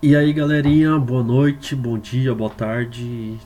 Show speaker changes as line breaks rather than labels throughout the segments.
E aí galerinha, boa noite, bom dia, boa tarde.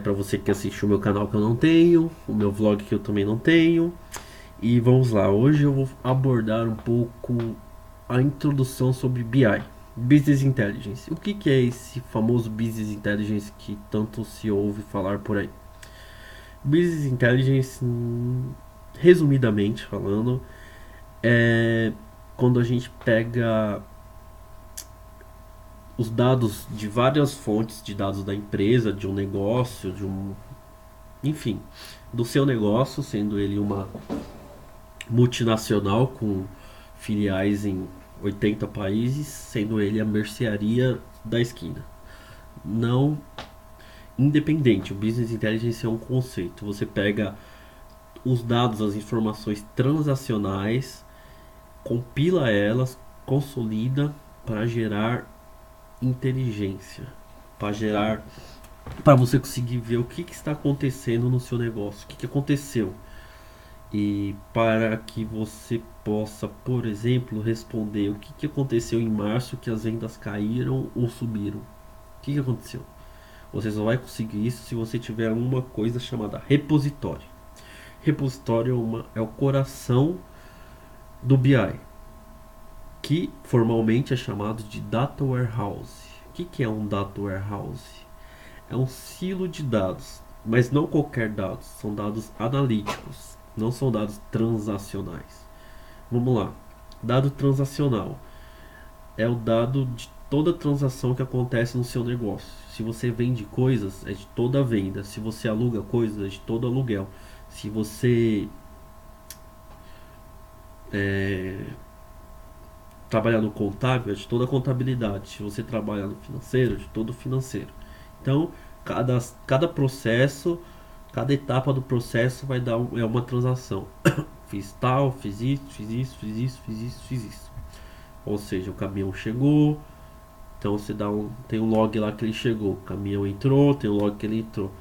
Para você que assiste o meu canal que eu não tenho, o meu vlog que eu também não tenho. E vamos lá, hoje eu vou abordar um pouco a introdução sobre BI, Business Intelligence. O que é esse famoso Business Intelligence que tanto se ouve falar por aí? Business Intelligence, resumidamente falando, é quando a gente pega os dados de várias fontes de dados da empresa, de um negócio, enfim, do seu negócio, sendo ele uma multinacional com filiais em 80 países, sendo ele a mercearia da esquina. Não independente, o Business Intelligence é um conceito. Você pega os dados, as informações transacionais, compila elas, consolida para gerar inteligência, para gerar para você conseguir ver o que está acontecendo no seu negócio, o que aconteceu. E para que você possa, por exemplo, responder o que aconteceu em março que as vendas caíram ou subiram. O que aconteceu? Você só vai conseguir isso se você tiver uma coisa chamada repositório. Repositório é o coração do BI, que formalmente é chamado de Data Warehouse. O que é um Data Warehouse? É um silo de dados, mas não qualquer dados, são dados analíticos, não são dados transacionais. Vamos lá. Dado transacional é o dado de toda transação que acontece no seu negócio. Se você vende coisas, é de toda a venda. Se você aluga coisas, é de todo aluguel. Se você trabalha no contábil, é de toda a contabilidade. Se você trabalha no financeiro, é de todo o financeiro. Então, cada processo, cada etapa do processo vai dar é uma transação. Fiz tal, fiz isso, fiz isso, fiz isso, fiz isso, fiz isso. Ou seja, o caminhão chegou, então você tem um log lá que ele chegou, o caminhão entrou, tem um log que ele entrou.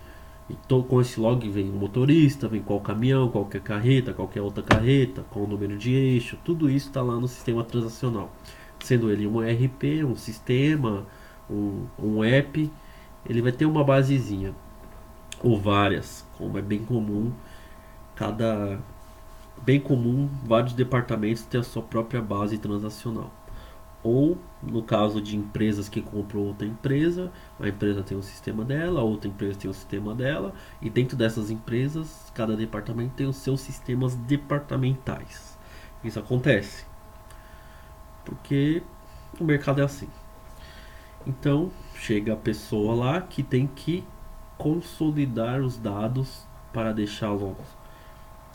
Então com esse log vem o motorista, vem qual caminhão, qualquer carreta, qualquer outra carreta, qual o número de eixo, tudo isso está lá no sistema transacional. Sendo ele um ERP, um sistema, um app, ele vai ter uma basezinha, ou várias, como é cada bem comum vários departamentos ter a sua própria base transacional. Ou, no caso de empresas que compram outra empresa, a empresa tem um sistema dela, a outra empresa tem um sistema dela, e dentro dessas empresas, cada departamento tem os seus sistemas departamentais. Isso acontece porque o mercado é assim. Então, chega a pessoa lá que tem que consolidar os dados para deixá-los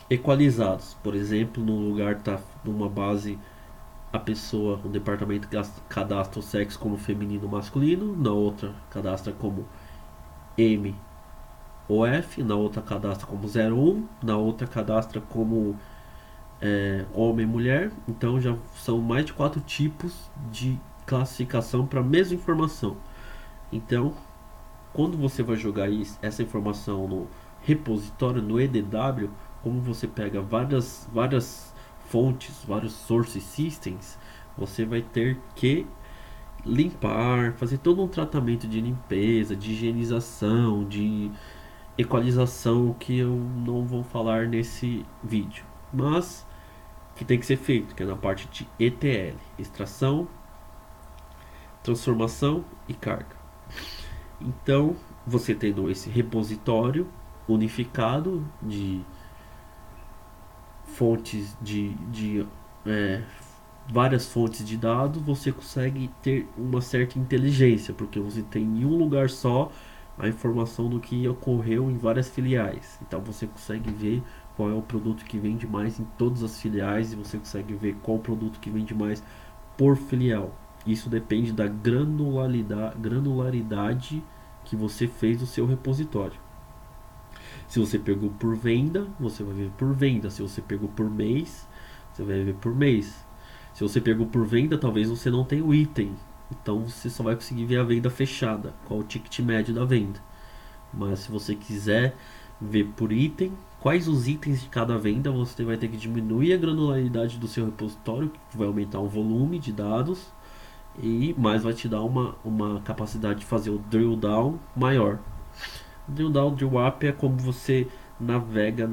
equalizados. Por exemplo, num lugar tá numa base a pessoa, o departamento cadastra o sexo como feminino ou masculino, na outra cadastra como M ou F, na outra cadastra como 01, na outra cadastra como homem e mulher. Então já são mais de 4 tipos de classificação para a mesma informação. Então, quando você vai jogar essa informação no repositório, no EDW, como você pega várias fontes, vários source systems, você vai ter que limpar, fazer todo um tratamento de limpeza, de higienização, de equalização que eu não vou falar nesse vídeo, mas que tem que ser feito, que é na parte de ETL, extração, transformação e carga. Então, você tendo esse repositório unificado de fontes de várias fontes de dados, você consegue ter uma certa inteligência, porque você tem em um lugar só a informação do que ocorreu em várias filiais. Então você consegue ver qual é o produto que vende mais em todas as filiais e você consegue ver qual o produto que vende mais por filial. Isso depende da granularidade que você fez do seu repositório. Se você pegou por venda, você vai ver por venda. Se você pegou por mês, você vai ver por mês. Se você pegou por venda, talvez você não tenha o item. Então você só vai conseguir ver a venda fechada, qual o ticket médio da venda. Mas se você quiser ver por item, quais os itens de cada venda, você vai ter que diminuir a granularidade do seu repositório, que vai aumentar o volume de dados, e mais vai te dar uma capacidade de fazer o drill down maior. Drill down, drill up é como você navega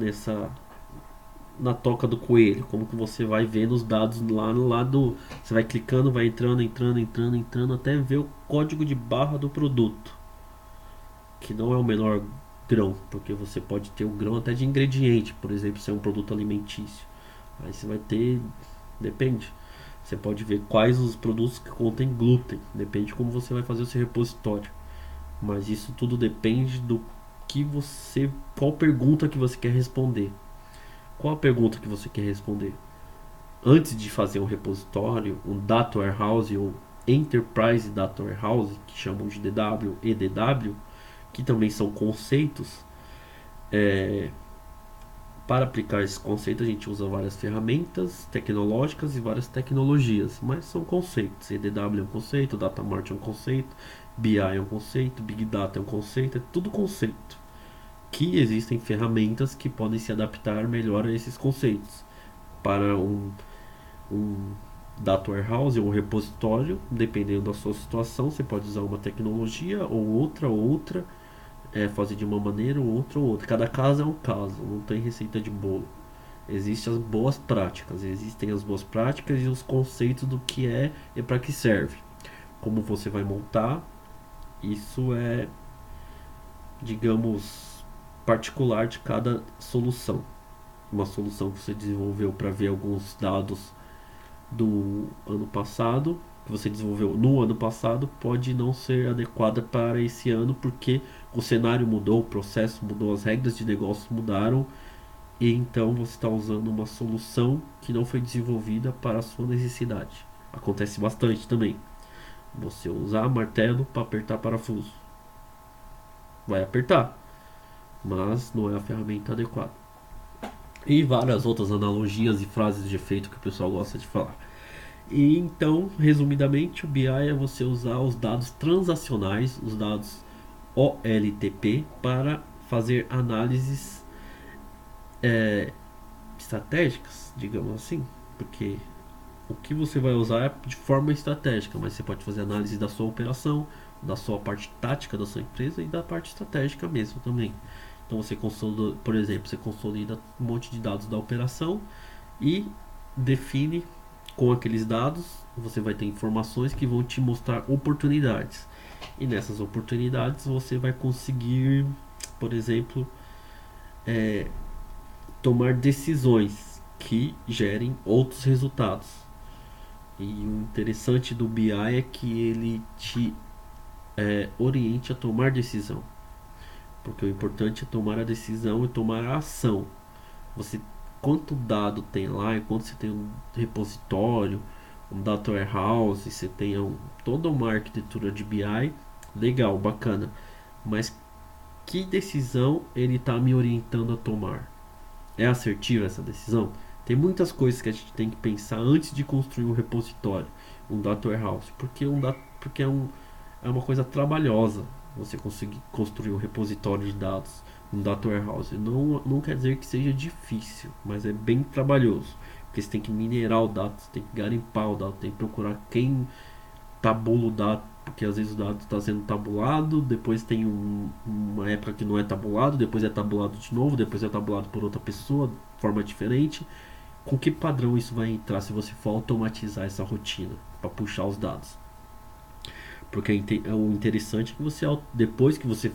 na toca do coelho, como que você vai vendo os dados lá no lado, você vai clicando, vai entrando até ver o código de barra do produto, que não é o menor grão, porque você pode ter um grão até de ingrediente, por exemplo, se é um produto alimentício. Aí você vai ter, depende. Você pode ver quais os produtos que contêm glúten, depende de como você vai fazer o seu repositório. Mas isso tudo depende do que você, qual pergunta que você quer responder. Qual a pergunta que você quer responder? Antes de fazer um repositório, um Data Warehouse ou Enterprise Data Warehouse, que chamam de DW e DW, que também são conceitos, é, para aplicar esse conceito a gente usa várias ferramentas tecnológicas e várias tecnologias, mas são conceitos. EDW é um conceito, Data Mart é um conceito, BI é um conceito, Big Data é um conceito, é tudo conceito. Que existem ferramentas que podem se adaptar melhor a esses conceitos. Para um Data Warehouse ou um repositório, dependendo da sua situação, você pode usar uma tecnologia ou outra, fazer de uma maneira ou outra. Cada caso é um caso, não tem receita de bolo. Existem as boas práticas, existem as boas práticas e os conceitos do que é e para que serve. Como você vai montar, isso é, digamos, particular de cada solução. Uma solução que você desenvolveu para ver alguns dados do ano passado, que você desenvolveu no ano passado, pode não ser adequada para esse ano porque o cenário mudou, o processo mudou, as regras de negócio mudaram e então você está usando uma solução que não foi desenvolvida para a sua necessidade. Acontece bastante também. Você usar martelo para apertar parafuso. Vai apertar, mas não é a ferramenta adequada. E várias outras analogias e frases de efeito que o pessoal gosta de falar. E então, resumidamente, o BI é você usar os dados transacionais, os dados OLTP, para fazer análises estratégicas, digamos assim, porque o que você vai usar é de forma estratégica, mas você pode fazer análise da sua operação, da sua parte tática da sua empresa e da parte estratégica mesmo também. Então você consolida, por exemplo, você consolida um monte de dados da operação e define com aqueles dados, você vai ter informações que vão te mostrar oportunidades. E nessas oportunidades você vai conseguir, por exemplo, tomar decisões que gerem outros resultados. E o interessante do BI é que ele te oriente a tomar decisão. Porque o importante é tomar a decisão e tomar a ação. Você, quanto dado tem lá, enquanto você tem um repositório, um data warehouse, você tem toda uma arquitetura de BI, legal, bacana. Mas que decisão ele está me orientando a tomar? É assertiva essa decisão? Tem muitas coisas que a gente tem que pensar antes de construir um repositório, um data warehouse, porque é uma coisa trabalhosa você conseguir construir um repositório de dados, um data warehouse. Não quer dizer que seja difícil, mas é bem trabalhoso, porque você tem que minerar o dado, você tem que garimpar o dado, tem que procurar quem tabula o dado, porque às vezes o dado está sendo tabulado, depois tem uma época que não é tabulado, depois é tabulado de novo, depois é tabulado por outra pessoa, de forma diferente. Com que padrão isso vai entrar se você for automatizar essa rotina para puxar os dados? Porque o interessante é que você, depois que você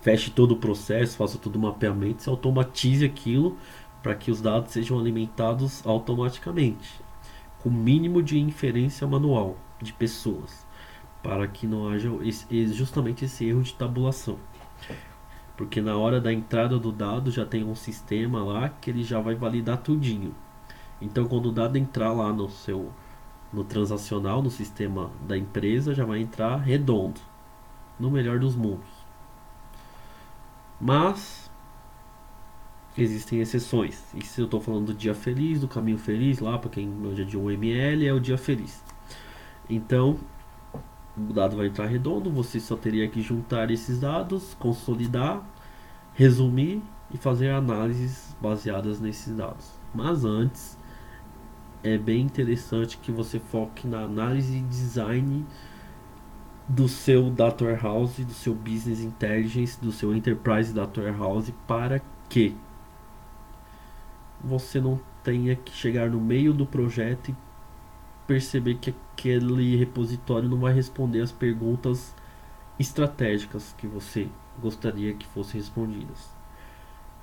feche todo o processo, faça todo o mapeamento, você automatize aquilo para que os dados sejam alimentados automaticamente, com o mínimo de inferência manual de pessoas, para que não haja justamente esse erro de tabulação. Porque na hora da entrada do dado já tem um sistema lá que ele já vai validar tudinho. Então quando o dado entrar lá no transacional, no sistema da empresa, já vai entrar redondo, no melhor dos mundos. Mas existem exceções. E se eu estou falando do dia feliz, do caminho feliz, lá para quem manja de 1 ml, é o dia feliz. Então, o dado vai entrar redondo, você só teria que juntar esses dados, consolidar, resumir e fazer análises baseadas nesses dados. Mas antes, é bem interessante que você foque na análise e design do seu Data Warehouse, do seu Business Intelligence, do seu Enterprise Data Warehouse, para que você não tenha que chegar no meio do projeto e perceber que aquele repositório não vai responder as perguntas estratégicas que você gostaria que fossem respondidas.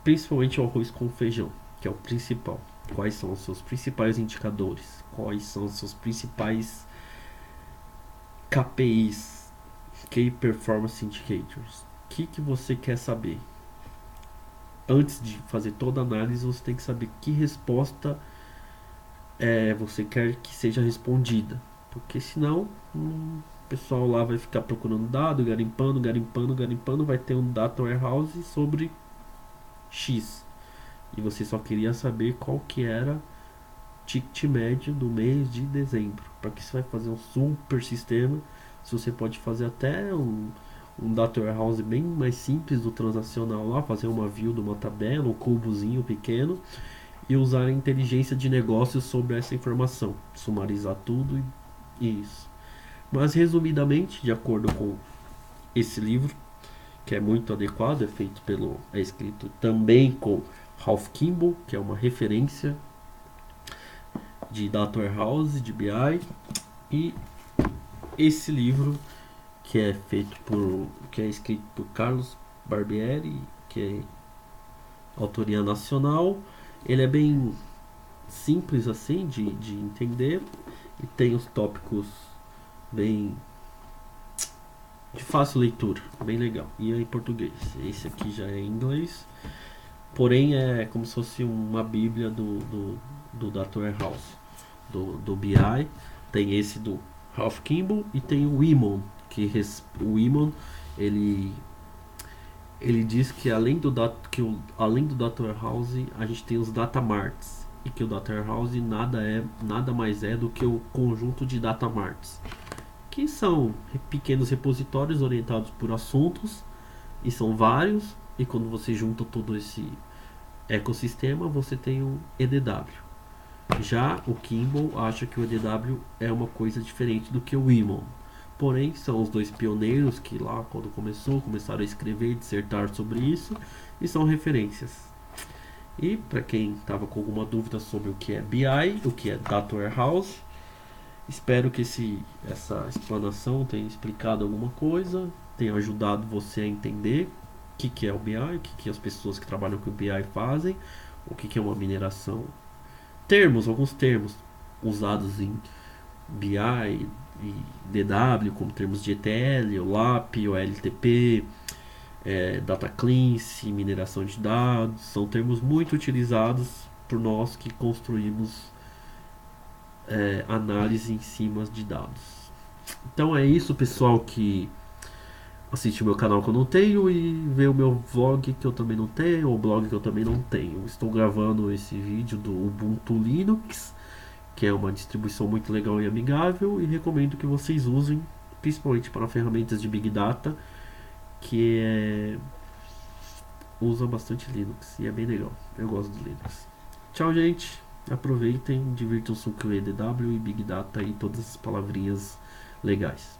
Principalmente o arroz com feijão, que é o principal. Quais são os seus principais indicadores? Quais são os seus principais KPIs, Key Performance Indicators? O que você quer saber? Antes de fazer toda a análise, você tem que saber que resposta você quer que seja respondida. Porque senão o pessoal lá vai ficar procurando dado, garimpando, garimpando, garimpando, vai ter um data warehouse sobre X. E você só queria saber qual que era o ticket médio do mês de dezembro. Para que você vai fazer um super sistema, se você pode fazer até um data warehouse bem mais simples do transacional lá, fazer uma view de uma tabela, um cubozinho pequeno e usar a inteligência de negócios sobre essa informação, sumarizar tudo e isso. Mas resumidamente, de acordo com esse livro, que é muito adequado, é escrito também com Ralph Kimball, que é uma referência de Data Warehouse, de BI, e esse livro que é escrito por Carlos Barbieri, que é autoria nacional, ele é bem simples assim de entender e tem os tópicos bem de fácil leitura, bem legal. E é em português. Esse aqui já é em inglês, porém é como se fosse uma bíblia do Data Warehouse, do BI. Tem esse do Ralph Kimball e tem o Imon, o Imon ele diz que além do Data Warehouse a gente tem os Data Marts, e que o Data Warehouse nada mais é do que o conjunto de Data Marts, que são pequenos repositórios orientados por assuntos, e são vários, e quando você junta todo esse ecossistema você tem um EDW. Já o Kimball acha que o EDW é uma coisa diferente do que o Imon. Porém, são os dois pioneiros que lá, quando começaram a escrever e dissertar sobre isso, e são referências. E para quem estava com alguma dúvida sobre o que é BI, o que é Data Warehouse, espero que essa explanação tenha explicado alguma coisa, tenha ajudado você a entender o que é o BI, o que as pessoas que trabalham com o BI fazem, o que é uma mineração. Alguns termos usados em BI e DW, como termos de ETL, OLAP, OLTP, Data Cleanse, mineração de dados, são termos muito utilizados por nós que construímos análise em cima de dados. Então é isso, pessoal que assiste o meu canal que eu não tenho e vê o meu vlog que eu também não tenho, ou blog que eu também não tenho. Estou gravando esse vídeo do Ubuntu Linux, que é uma distribuição muito legal e amigável, e recomendo que vocês usem, principalmente para ferramentas de Big Data, que usa bastante Linux e é bem legal. Eu gosto do Linux. Tchau, gente. Aproveitem, divirtam-se com o EDW e Big Data e todas as palavrinhas legais.